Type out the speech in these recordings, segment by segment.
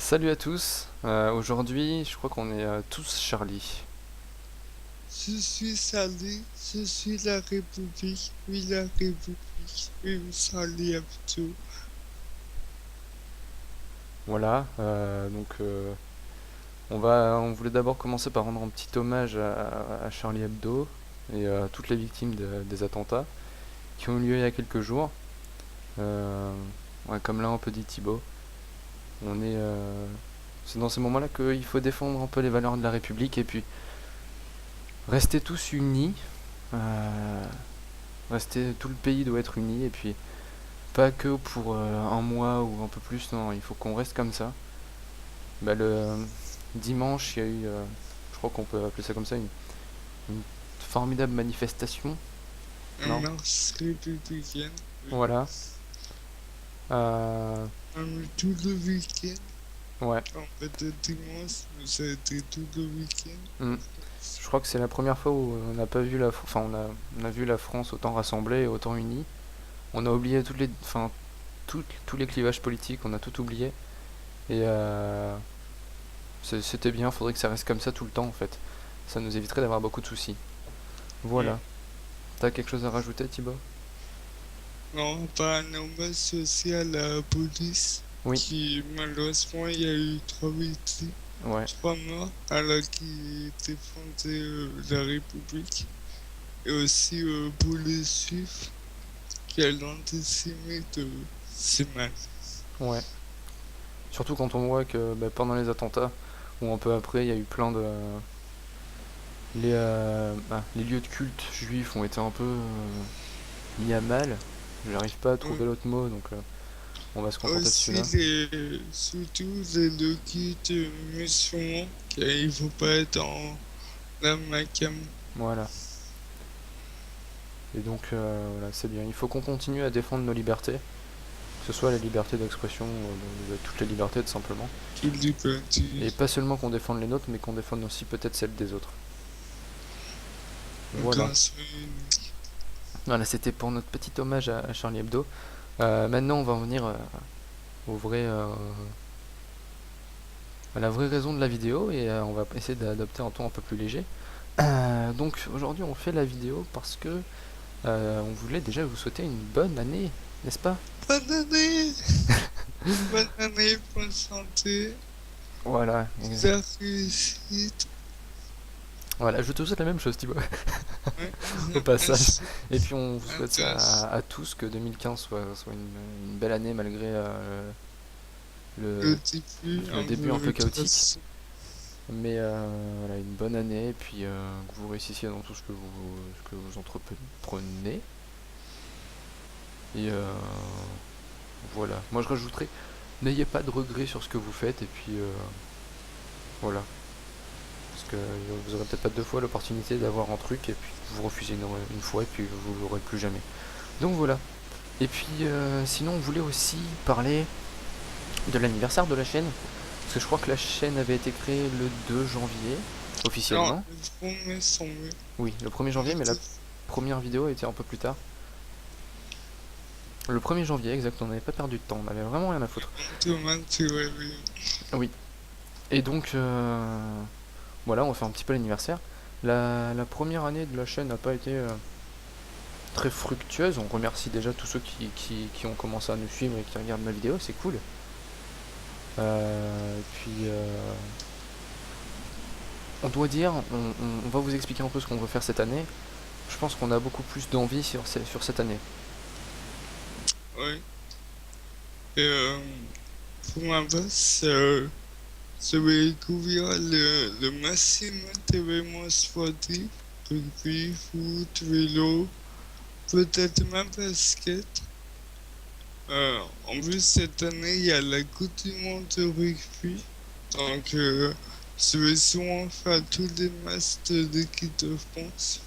Salut à tous. Aujourd'hui, je crois qu'on est tous Charlie. Je suis salé, je suis la République, oui la République, oui Charlie Hebdo. Voilà. On voulait d'abord commencer par rendre un petit hommage à Charlie Hebdo et à toutes les victimes des attentats qui ont eu lieu il y a quelques jours. Euh, ouais, comme l'a un peu dit Thibaut, on est, c'est dans ces moments-là qu'il faut défendre un peu les valeurs de la République et puis rester tous unis. Euh, tout le pays doit être uni et puis pas que pour un mois ou un peu plus, non, il faut qu'on reste comme ça. Le dimanche, il y a eu, je crois qu'on peut appeler ça comme ça, une formidable manifestation, Un non? marche républicaine, oui. Voilà. Euh, Tout le week-end, ouais. en fait le dimanche, mais ça a été tout le week-end. Hmm. Je crois que c'est la première fois où on n'a pas vu on a vu la France autant rassemblée et autant unie. On a oublié tous les clivages politiques, on a tout oublié. Et c'était bien, faudrait que ça reste comme ça tout le temps en fait. Ça nous éviterait d'avoir beaucoup de soucis. Ouais. Voilà. T'as quelque chose à rajouter, Thibaut? Non, pas un hommage social à la police, Oui. qui malheureusement il y a eu 3 victimes, Ouais. 3 morts, alors qu'ils défendaient la République. Et aussi pour les juifs, quel antisémite, c'est mal. Ouais. Surtout quand on voit que pendant les attentats, ou un peu après, il y a eu plein de... les lieux de culte juifs ont été un peu mis à mal. J'arrive pas à trouver l'autre mot, donc on va se contenter de Aussi celui-là. surtout les locutes musulmans, car il faut pas être en amalgame. Voilà. Et donc voilà, c'est bien. Il faut qu'on continue à défendre nos libertés, que ce soit la liberté d'expression, toutes les libertés tout simplement. Tout Et liberté. pas seulement qu'on défende les nôtres, mais qu'on défende aussi peut-être celles des autres. Voilà. Grâce Voilà, c'était pour notre petit hommage à Charlie Hebdo. Maintenant, on va en venir au vrai, à la vraie raison de la vidéo et on va essayer d'adopter un ton un peu plus léger. Donc aujourd'hui, on fait la vidéo parce que on voulait déjà vous souhaiter une bonne année, n'est-ce pas? bonne année, bonne année, bonne santé, Voilà, la réussite. voilà, je te souhaite la même chose, Thibaut, Ouais. au passage. Merci. Et puis on vous souhaite Intéressant. à tous que 2015 soit une belle année malgré Le le, début le un début un peu peu chaotique. casse. Mais voilà, une bonne année et puis que vous réussissiez dans tout ce que vous entreprenez. Et voilà. Moi je rajouterais, n'ayez pas de regrets sur ce que vous faites et puis voilà. Parce que vous aurez peut-être pas deux fois l'opportunité d'avoir un truc et puis vous refusez une fois et puis vous l'aurez plus jamais. Donc voilà. Et puis sinon on voulait aussi parler de l'anniversaire de la chaîne. Parce que je crois que la chaîne avait été créée le 2 janvier, Non, officiellement. les premiers sont mieux. Oui, le 1er janvier, mais la première vidéo était un peu plus tard. Le 1er janvier, exact, on n'avait pas perdu de temps, on avait vraiment rien à foutre. Demain, tu réveilles. Oui. Et donc, voilà, on fait un petit peu l'anniversaire. La première année de la chaîne n'a pas été très fructueuse. On remercie déjà tous ceux qui ont commencé à nous suivre et qui regardent ma vidéo, c'est cool. Et puis, on doit dire, on va vous expliquer un peu ce qu'on veut faire cette année. Je pense qu'on a beaucoup plus d'envie sur cette année. Oui. Et pour ma part, je vais découvrir le maximum d'événements sportifs, rugby, foot, vélo, peut-être même basket. En plus, cette année, il y a la Coupe du Monde de rugby. Donc, je vais souvent faire tous les matchs de l'équipe de France.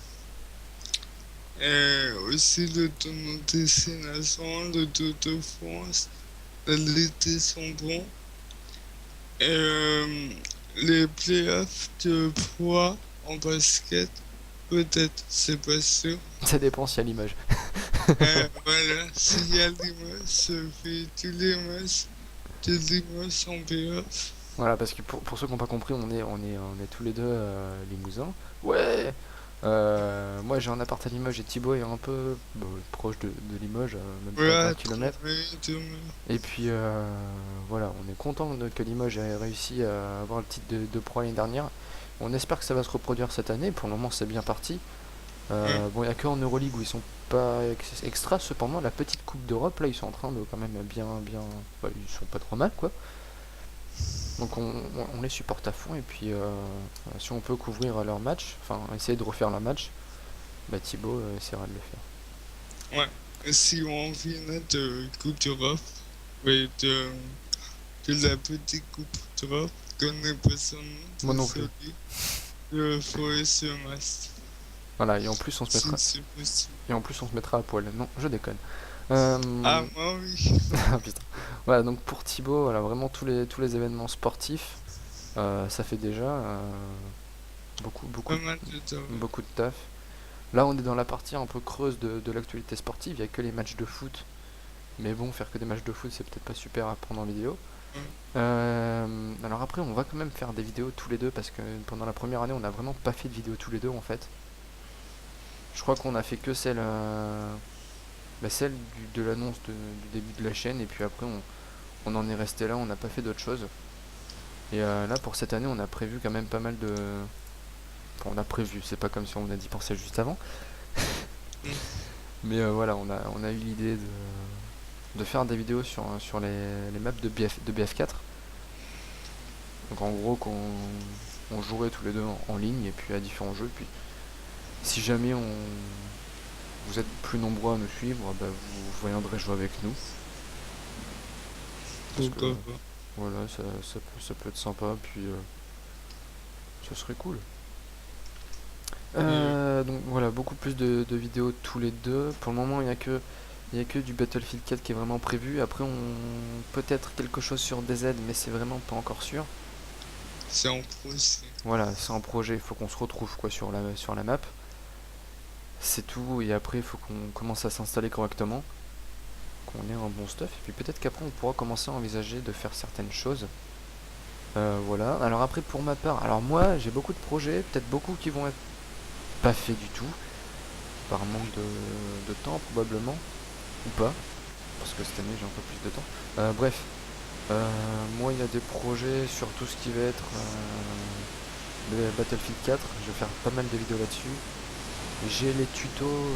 Et aussi le tournoi de destination, le Tour de France, la Ligue des Champions. Et les playoffs de poids en basket, peut-être, c'est pas sûr. Ça dépend s'il y a l'image. Voilà, s'il y a l'image, je fais tous les matchs de Limoges en playoff. Voilà, parce que pour ceux qui n'ont pas compris, on est tous les deux Limousins. Ouais. Moi j'ai un appart à Limoges et Thibaut est un peu proche de Limoges, même pas 20 Voilà, km. trouver demain. Et puis voilà, on est content que Limoges ait réussi à avoir le titre de pro l'année dernière. On espère que ça va se reproduire cette année. Pour le moment, c'est bien parti. Ouais. Bon, il n'y a qu'en Euroleague où ils sont pas extra. Cependant, la petite Coupe d'Europe, là, ils sont en train de quand même bien. Bah, ils sont pas trop mal, quoi. Donc on les supporte à fond. Et puis, si on peut couvrir leur match, enfin, essayer de refaire leur match, bah Thibaut essaiera de le faire. Ouais. Si on vient de Coupe d'Europe, oui, de la petite Coupe d'Europe, connais pas son nom, Moi c'est non plus. celui de Forest Mass. Voilà, et en plus, on se Si mettra. c'est possible. Et en plus, on se mettra à poil. Non, je déconne. Euh, Ah, moi oui. Ah, putain. Voilà, donc pour Thibaut, voilà, vraiment tous les événements sportifs, ça fait déjà beaucoup, beaucoup, Pas mal de temps. beaucoup de taf. Là, on est dans la partie un peu creuse de l'actualité sportive, il n'y a que les matchs de foot. Mais bon, faire que des matchs de foot, c'est peut-être pas super à prendre en vidéo. Ouais. Alors après, on va quand même faire des vidéos tous les deux, parce que pendant la première année, on n'a vraiment pas fait de vidéo tous les deux, en fait. Je crois qu'on a fait que celle de l'annonce du début de la chaîne, et puis après, on en est resté là, on n'a pas fait d'autre chose. Et là, pour cette année, on a prévu quand même pas mal de. Enfin, on a prévu, c'est pas comme si on a d'y penser juste avant. Mm. Mais voilà, on a eu l'idée de faire des vidéos sur les maps de BF4. Donc en gros, qu'on jouerait tous les deux en ligne et puis à différents jeux. Puis si jamais vous êtes plus nombreux à nous suivre, bah, vous viendrez jouer avec nous. Parce que Pourquoi pas. voilà, ça peut être sympa, puis ça serait cool. Et, Donc voilà, beaucoup plus de vidéos tous les deux. Pour le moment, il y a que du Battlefield 4 qui est vraiment prévu. Après, peut-être quelque chose sur DZ, mais c'est vraiment pas encore sûr. c'est en procès. Voilà, c'est un projet, il faut qu'on se retrouve quoi sur la map. C'est tout, et après, il faut qu'on commence à s'installer correctement, qu'on ait un bon stuff, et puis peut-être qu'après, on pourra commencer à envisager de faire certaines choses. Voilà, alors après, pour ma part, alors moi, j'ai beaucoup de projets, peut-être beaucoup qui vont être pas faits du tout, par manque de temps probablement, ou pas, parce que cette année j'ai un peu plus de temps. Bref, moi il y a des projets sur tout ce qui va être le Battlefield 4, je vais faire pas mal de vidéos là-dessus. J'ai les tutos,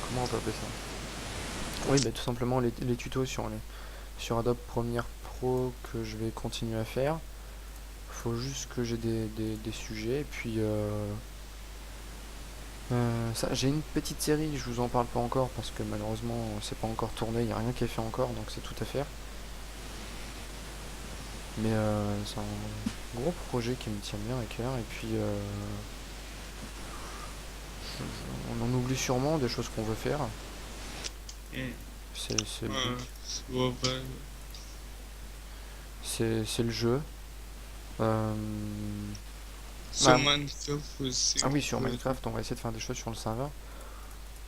comment on peut appeler ça? Oui, bah, tout simplement les tutos sur Adobe Premiere Pro que je vais continuer à faire. Faut juste que j'ai des sujets, et puis j'ai une petite série, je vous en parle pas encore parce que malheureusement c'est pas encore tourné, il n'y a rien qui est fait encore, donc c'est tout à faire. Mais c'est un gros projet qui me tient bien à cœur, et puis on en oublie sûrement des choses qu'on veut faire, Mm. c'est le Ouais, but, je vois pas. c'est le jeu. Euh, Sur ah, Minecraft aussi. ah oui, sur Ouais. Minecraft, on va essayer de faire des choses sur le serveur.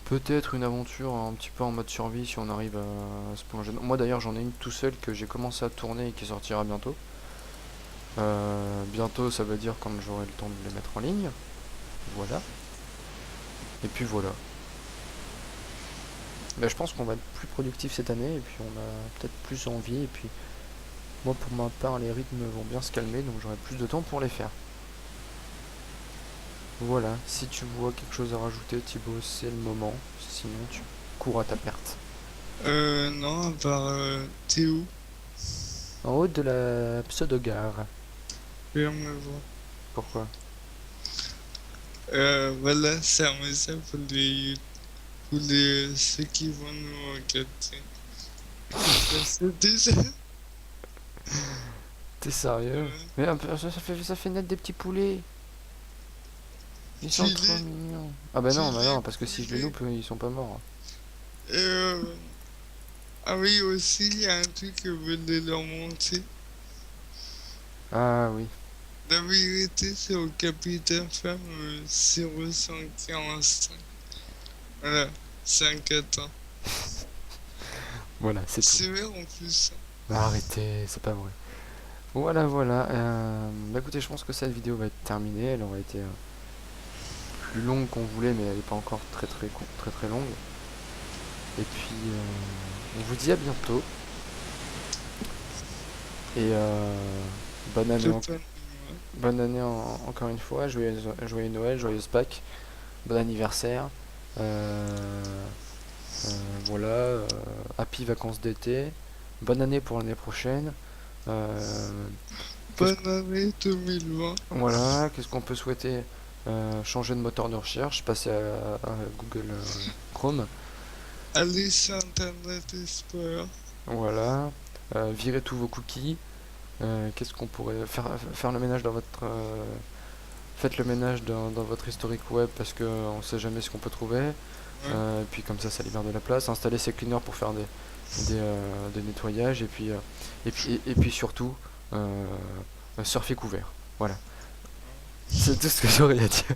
Peut-être une aventure un petit peu en mode survie si on arrive à se plonger. Moi d'ailleurs j'en ai une tout seul que j'ai commencé à tourner et qui sortira bientôt. Bientôt ça veut dire quand j'aurai le temps de les mettre en ligne. Voilà. Et puis voilà. Bah, je pense qu'on va être plus productif cette année et puis on a peut-être plus envie. Et puis moi pour ma part les rythmes vont bien se calmer donc j'aurai plus de temps pour les faire. Voilà. Si tu vois quelque chose à rajouter Thibaut c'est le moment. Sinon tu cours à ta perte. Non, à part Théo, En haut de la pseudo-gare. viens me voir. Pourquoi? Voilà, c'est un message pour ceux qui vont nous regarder. C'est déjà. T'es sérieux? Euh, Mais ça fait naître des petits poulets. Ils sont trop filet, mignons. Ah bah non, bah filet, non, parce que si je les filet. loupe, ils sont pas morts. Ah oui, aussi, il y a un truc que je voulais leur montrer. Ah oui. La vérité, c'est au Capitaine Femme 0545. Voilà, 5 ans. Voilà, c'est tout. C'est vrai en plus. Bah, arrêtez, c'est pas vrai. Voilà, voilà. Bah écoutez, je pense que cette vidéo va être terminée. Elle aurait été plus longue qu'on voulait, mais elle n'est pas encore très très très très longue. Et puis, on vous dit à bientôt. Et bonne année, Totalement. bonne année encore une fois. Joyeux Noël, joyeuse Pâques, bon anniversaire. Euh, voilà, happy vacances d'été. Bonne année pour l'année prochaine. Euh, qu'est-ce Bonne année 2020. Voilà, qu'est-ce qu'on peut souhaiter? Changer de moteur de recherche, passer à Google Chrome. Allez sur Internet Explorer. Voilà. Virer tous vos cookies. Qu'est-ce qu'on pourrait faire le ménage dans votre faites le ménage dans votre historique web parce qu'on ne sait jamais ce qu'on peut trouver. Ouais. Et puis comme ça libère de la place. Installer ces cleaners pour faire des nettoyages et puis surtout surfer couvert. Voilà. C'est tout ce que j'aurais à dire.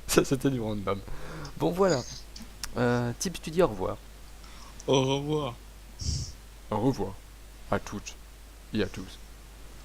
Ça c'était du random. Bon voilà. Tips, tu dis au revoir. Au revoir. Au revoir à toutes et à tous.